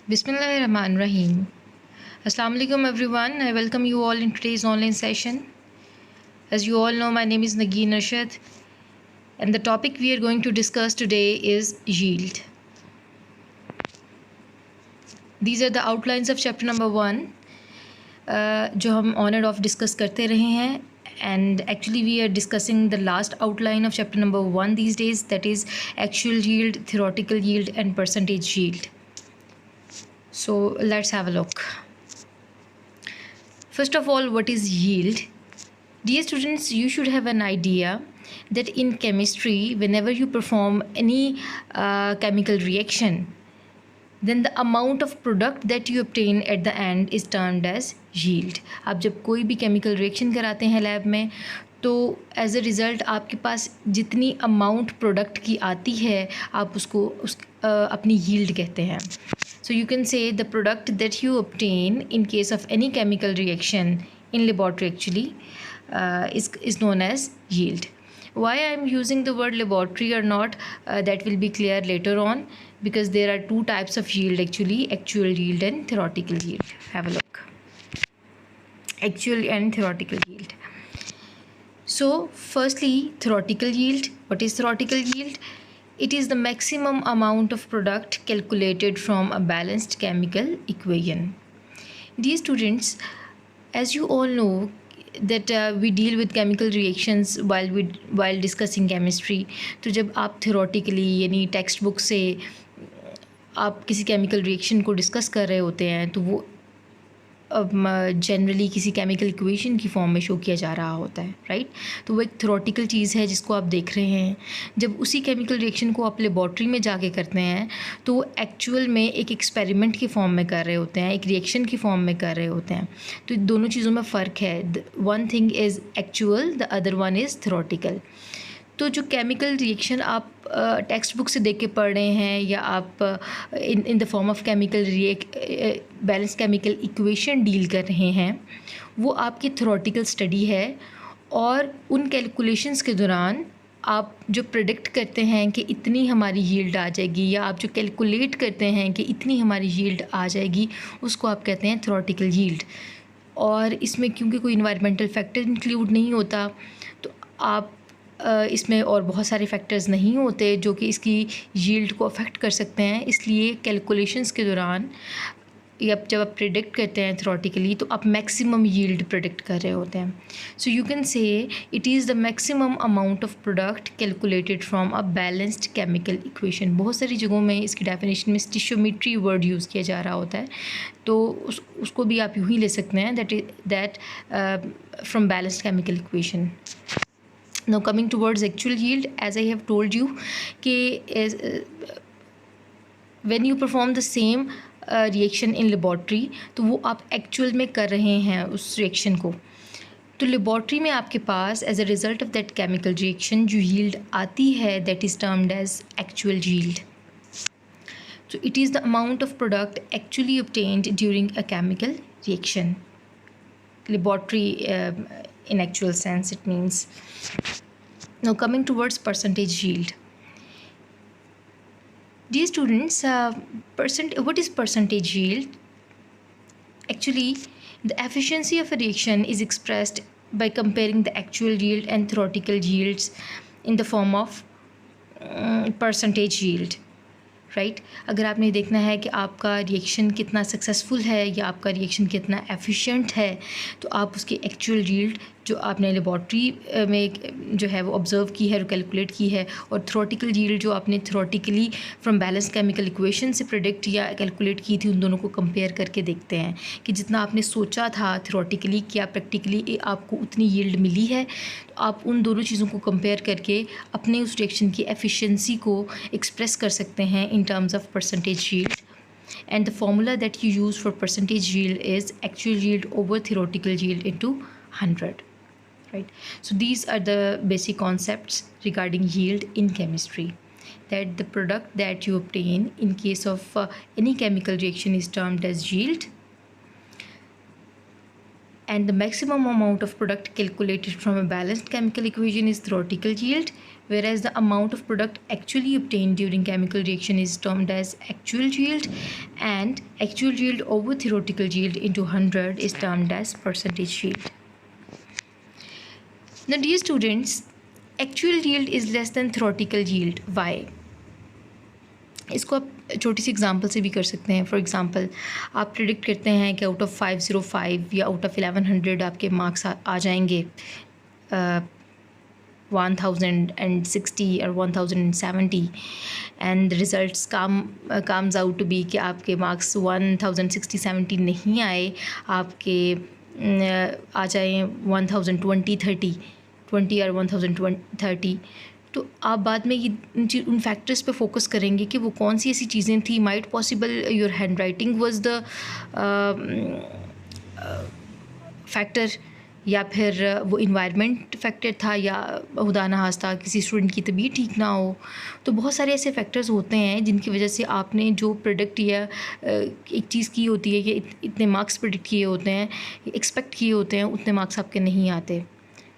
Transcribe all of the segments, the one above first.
Bismillahirrahmanirrahim. Assalamu alaikum everyone. I welcome you all in today's online session. As you all know, my name is Nageen Arshad and the topic we are going to discuss today is yield. These are the outlines of chapter number 1 जो हम on and off discuss करते रहे हैं, and actually we are discussing the last outline of chapter number 1 these days, that is actual yield, theoretical yield and percentage yield. So let's have a look. First of all, what is yield? Dear students, you should have an idea that in chemistry, whenever you perform any chemical reaction, then the amount of product that you obtain at the end is termed as yield. आप जब कोई भी chemical reaction कराते हैं lab में, तो as a result आपके पास जितनी अमाउंट प्रोडक्ट की आती है आप उसको अपनी यील्ड कहते हैं. So you can say the product that you obtain in case of any chemical reaction in laboratory actually is known as yield. Why I am using the word laboratory or not, that will be clear later on, because there are two types of yield actually, actual yield and theoretical yield. Have a look. Actual and theoretical yield. So firstly, theoretical yield. What is theoretical yield? It is the maximum amount of product calculated from a balanced chemical equation. Dear students, as you all know that we deal with chemical reactions while discussing chemistry. तो जब आप theoretically यानी text book से आप किसी chemical reaction को discuss कर रहे होते हैं तो वो जनरली किसी केमिकल इक्वेशन की फॉर्म में शो किया जा रहा होता है, राइट. तो वो एक थ्योरेटिकल चीज़ है जिसको आप देख रहे हैं. जब उसी केमिकल रिएक्शन को आप लेबॉर्ट्री में जाके करते हैं तो वो एक्चुअल में एक एक्सपेरिमेंट की फॉर्म में कर रहे होते हैं, एक रिएक्शन की फॉर्म में कर रहे होते हैं. तो दोनों चीज़ों में फ़र्क है. One thing is actual, the other one is theoretical. तो जो केमिकल रिएक्शन आप टेक्स्ट बुक से देख के पढ़ रहे हैं या आप in the form of chemical balance chemical equation deal कर रहे हैं, वो आपकी थ्योरेटिकल स्टडी है. और उन कैलकुलेशंस के दौरान आप जो प्रेडिक्ट करते हैं कि इतनी हमारी यील्ड आ जाएगी, या आप जो कैलकुलेट करते हैं कि इतनी हमारी यील्ड आ जाएगी, उसको आप कहते हैं थ्योरेटिकल यील्ड. और इसमें क्योंकि कोई इन्वायरमेंटल फैक्टर इंक्लूड नहीं होता, तो आप इसमें और बहुत सारे फैक्टर्स नहीं होते जो कि इसकी यील्ड को अफेक्ट कर सकते हैं. इसलिए कैलकुलेशंस के दौरान या जब आप प्रेडिक्ट करते हैं थ्योरेटिकली तो आप मैक्सिमम यील्ड प्रेडिक्ट कर रहे होते हैं. So you can say it is the maximum amount of product calculated from a balanced chemical equation. बहुत सारी जगहों में इसकी डेफिनेशन में स्टिशियोमेट्री वर्ड यूज़ किया जा रहा होता है, तो उसको भी आप यूँ ही ले सकते हैं, that from balanced chemical equation. Now coming towards actual yield, as I have told you कि when you perform the same reaction in laboratory तो वो आप actual में कर रहे हैं उस reaction को. तो laboratory में आपके पास as a result of that chemical reaction जो yield आती है that is termed as actual yield. So it is the amount of product actually obtained during a chemical reaction. Laboratory in actual sense it means. Now coming towards percentage yield. Dear students, what is percentage yield? Actually, the efficiency of a reaction is expressed by comparing the actual yield and theoretical yields in the form of percentage yield. Right. अगर आपने देखना है कि आपका reaction कितना successful है या आपका रिएक्शन कितना एफिशिएंट है, तो आप उसकी एक्चुअल यील्ड जो आपने लेबॉर्ट्री में जो है वो ऑब्ज़र्व की है और कैलकुलेट की है, और थ्योरेटिकल यील्ड जो आपने theoretically from balance chemical equation से प्रेडिक्ट या कैलकुलेट की थी, उन दोनों को कंपेयर करके देखते हैं कि जितना आपने सोचा था थ्योरेटिकली क्या प्रैक्टिकली आपको उतनी यील्ड मिली है. तो आप उन दोनों चीज़ों को कंपेयर करके अपने उस रिएक्शन की एफिशिएंसी को एक्सप्रेस कर सकते हैं in terms of percentage yield. And the formula that you use for percentage yield is actual yield over theoretical yield into 100, right. So these are the basic concepts regarding yield in chemistry, that the product that you obtain in case of any chemical reaction is termed as yield, and the maximum amount of product calculated from a balanced chemical equation is theoretical yield, whereas the amount of product actually obtained during chemical reaction is termed as actual yield, and actual yield over theoretical yield into 100 is termed as percentage yield. Now dear students, actual yield is less than theoretical yield. Why? इसको आप छोटी सी example से भी कर सकते हैं. For example आप predict करते हैं कि आउट ऑफ 505 या आउट ऑफ 1100 आपके मार्क्स आ जाएंगे 1060 और 1070 and results comes out to be कि आपके मार्क्स 1060-70 नहीं आए, आपके आ जाए 1020-30 और 1030. तो आप बाद में ये उन फैक्टर्स पे फोकस करेंगे कि वो कौन सी ऐसी चीज़ें थी. Might possible your hand writing was the factor, या फिर वो इन्वायरमेंट फैक्टर था, या खुदा ना खास्ता किसी स्टूडेंट की तबीयत ठीक ना हो. तो बहुत सारे ऐसे फैक्टर्स होते हैं जिनकी वजह से आपने जो प्रोडक्ट या एक चीज़ की होती है कि इतने मार्क्स प्रिडिक्ट किए होते हैं, एक्सपेक्ट किए होते हैं, उतने मार्क्स आपके नहीं आते.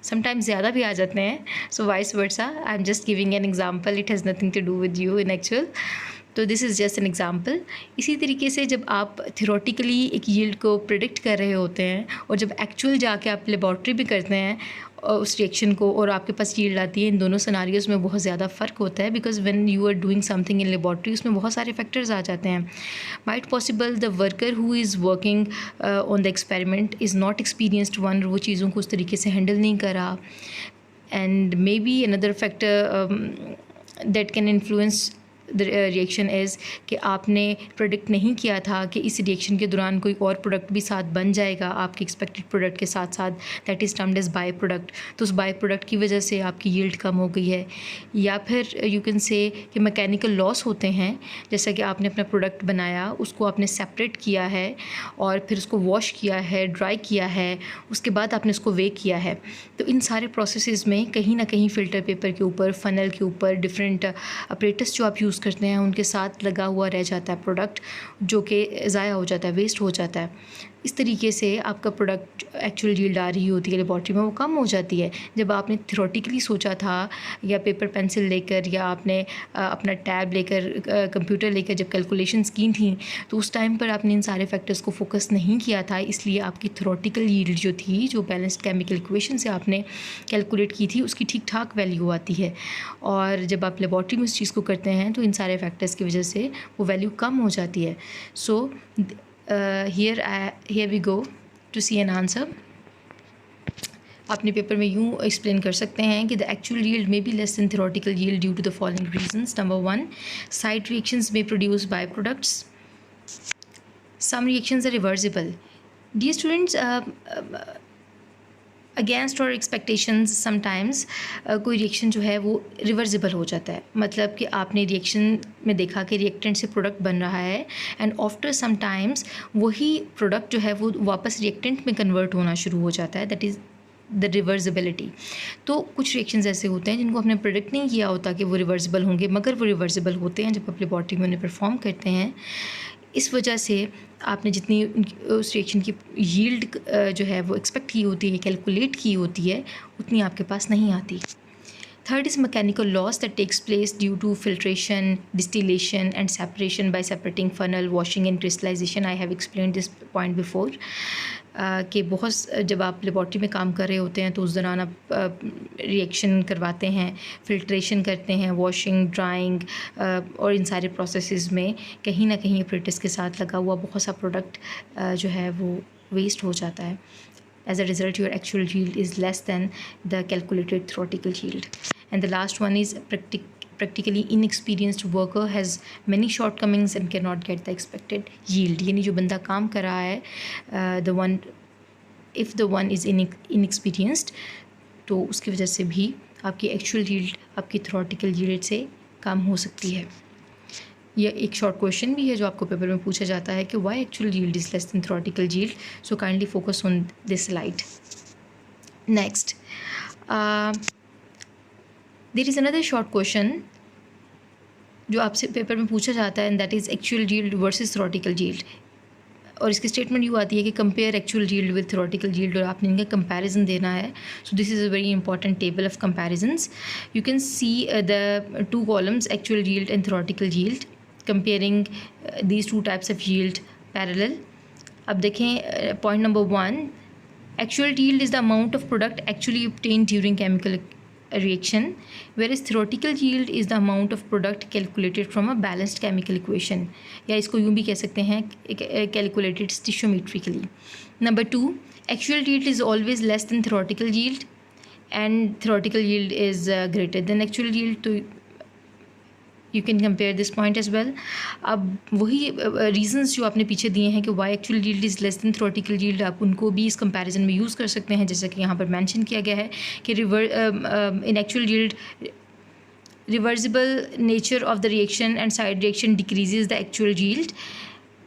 समटाइम्स ज़्यादा भी आ जाते हैं. So vice versa, I am just giving an example, it has nothing to do with you in actual. तो this is just an example. इसी तरीके से जब आप थियोरेटिकली एक यील्ड को प्रिडिक्ट कर रहे होते हैं और जब एक्चुअल जाके आप लेबॉर्ट्री भी करते हैं उस रिएक्शन को और आपके पास यील्ड आती है, इन दोनों सिनारियोज़ में बहुत ज़्यादा फ़र्क होता है. Because when you are doing something in laboratory उसमें बहुत सारे फैक्टर्स आ जाते हैं. Might possible the worker who is working on the experiment is not experienced one, वो चीज़ों को उस तरीके से हैंडल नहीं करा. And maybe another factor that can influence the reaction is कि आपने प्रोडक्ट नहीं किया था कि इस रिएक्शन के दौरान कोई और प्रोडक्ट भी साथ बन जाएगा आपके एक्सपेक्टेड प्रोडक्ट के साथ साथ, that is termed as by product. तो उस बाय प्रोडक्ट की वजह से आपकी यील्ड कम हो गई है. या फिर यू कैन से कि मैकेनिकल लॉस होते हैं, जैसा कि आपने अपना प्रोडक्ट बनाया, उसको आपने सेपरेट किया है और फिर उसको वॉश किया है, ड्राई किया है, उसके बाद आपने उसको वे किया है. तो इन सारे प्रोसेस में कहीं ना कहीं फ़िल्टर पेपर के ऊपर, फ़नल के ऊपर, डिफरेंट अपरेटस जो आप यूज़ करते हैं उनके साथ लगा हुआ रह जाता है प्रोडक्ट, जो कि ज़ाया हो जाता है, वेस्ट हो जाता है. इस तरीके से आपका प्रोडक्ट एक्चुअल यील्ड आ रही होती है लेबॉर्ट्री में, वो कम हो जाती है. जब आपने थियोरेटिकली सोचा था या पेपर पेंसिल लेकर या आपने अपना टैब लेकर कंप्यूटर लेकर जब कैलकुलेशंस की थी, तो उस टाइम पर आपने इन सारे फैक्टर्स को फोकस नहीं किया था. इसलिए आपकी थियोरेटिकल यील्ड जो थी, जो बैलेंस्ड केमिकल इक्वेशन से आपने कैलकुलेट की थी, उसकी ठीक ठाक वैल्यू आती है. और जब आप लेबॉर्ट्री में उस चीज़ को करते हैं तो इन सारे फैक्टर्स की वजह से वो वैल्यू कम हो जाती है. So here we go to see an answer. अपने पेपर में यूँ एक्सप्लेन कर सकते हैं कि the actual yield may be less than theoretical yield due to the following reasons. Number 1, side reactions may produce by products. Some reactions are reversible. Dear students, against our expectations sometimes कोई reaction जो है वो reversible हो जाता है. मतलब कि आपने रिएक्शन में देखा कि रिएक्टेंट से प्रोडक्ट बन रहा है एंड आफ्टर सम टाइम्स वही प्रोडक्ट जो है वो वापस रिएक्टेंट में कन्वर्ट होना शुरू हो जाता है. That is the reversibility. तो कुछ रिएक्शंस ऐसे होते हैं जिनको हमने प्रेडिक्ट नहीं किया होता कि वो रिवर्सिबल होंगे, मगर वो रिवर्सिबल होते हैं जब आप लेबॉर्ट्री में उन्हें परफॉर्म करते हैं. इस वजह से आपने जितनी उस रिएक्शन की यील्ड जो है वो एक्सपेक्ट की होती है, कैलकुलेट की होती है, उतनी आपके पास नहीं आती. Third is mechanical loss that takes place due to filtration, distillation and separation by separating funnel, washing and crystallization. I have explained this point before. कि बहुत जब आप लेबॉर्ट्री में काम कर रहे होते हैं तो उस दौरान आप रिएक्शन करवाते हैं, फिल्ट्रेशन करते हैं, वॉशिंग, ड्राइंग और इन सारे प्रोसेसेस में कहीं ना कहीं अपरेटस के साथ लगा हुआ बहुत सा प्रोडक्ट जो है वो वेस्ट हो जाता है. As a result, your actual yield is less than the calculated theoretical yield. And the last one is practically inexperienced worker has many shortcomings and cannot get the expected yield. यानी जो बंदा काम कर रहा है, if the one is inexperienced, तो उसकी वजह से भी आपकी actual yield आपकी theoretical yield से कम हो सकती है. यह एक शॉर्ट क्वेश्चन भी है जो आपको पेपर में पूछा जाता है कि why actual yield is less than theoretical yield. So kindly focus on this slide. Next, there is another short question जो आपसे पेपर में पूछा जाता है, and that is actual yield versus theoretical yield. और इसकी स्टेटमेंट यूँ आती है कि compare actual yield with theoretical yield, और आपने इनका कंपैरिजन देना है. So this is a very important table of comparisons. You can see the 2 columns, actual yield and theoretical yield. comparing these two types of yield parallel. अब देखें point number 1, actual yield is the amount of product actually obtained during chemical reaction, whereas theoretical yield is the amount of product calculated from a balanced chemical equation, या इसको यूँ भी कह सकते हैं calculated stoichiometrically. Number 2, actual yield is always less than theoretical yield and theoretical yield is greater than actual yield. तो you can compare this point as well. अब वही रीजंस जो आपने पीछे दिए हैं कि why actual yield is less than theoretical yield, आप उनको भी इस कंपैरिजन में यूज़ कर सकते हैं. जैसा कि यहाँ पर मेंशन किया गया है कि इन actual yield reversible nature of the reaction and side reaction decreases the actual yield,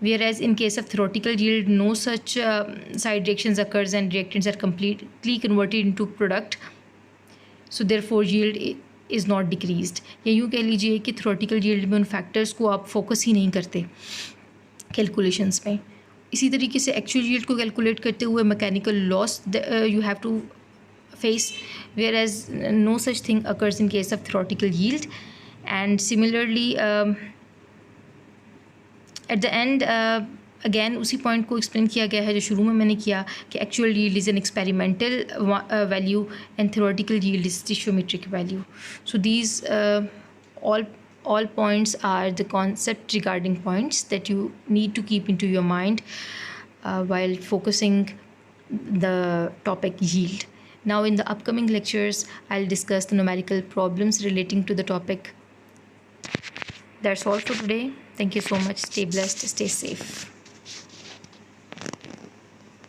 whereas in case of theoretical yield no such side reactions occurs and reactants are completely converted into product, so therefore yield is not decreased. या यूँ कह लीजिए कि theoretical yield में उन factors को आप focus ही नहीं करते कैलकुलेशंस में. इसी तरीके से एक्चुअल yield को कैलकुलेट करते हुए mechanical loss you have to face, whereas no such thing occurs in case of theoretical yield. And similarly at the end again उसी पॉइंट को एक्सप्लेन किया गया है जो शुरू में मैंने किया कि actual yield is an experimental value and theoretical yield is stoichiometric value. So these all points are the concept regarding points that you need to keep into your mind while focusing the topic yield. Now in the upcoming lectures I'll discuss the numerical problems relating to the topic. That's all for today. Thank you so much. Stay blessed, stay safe.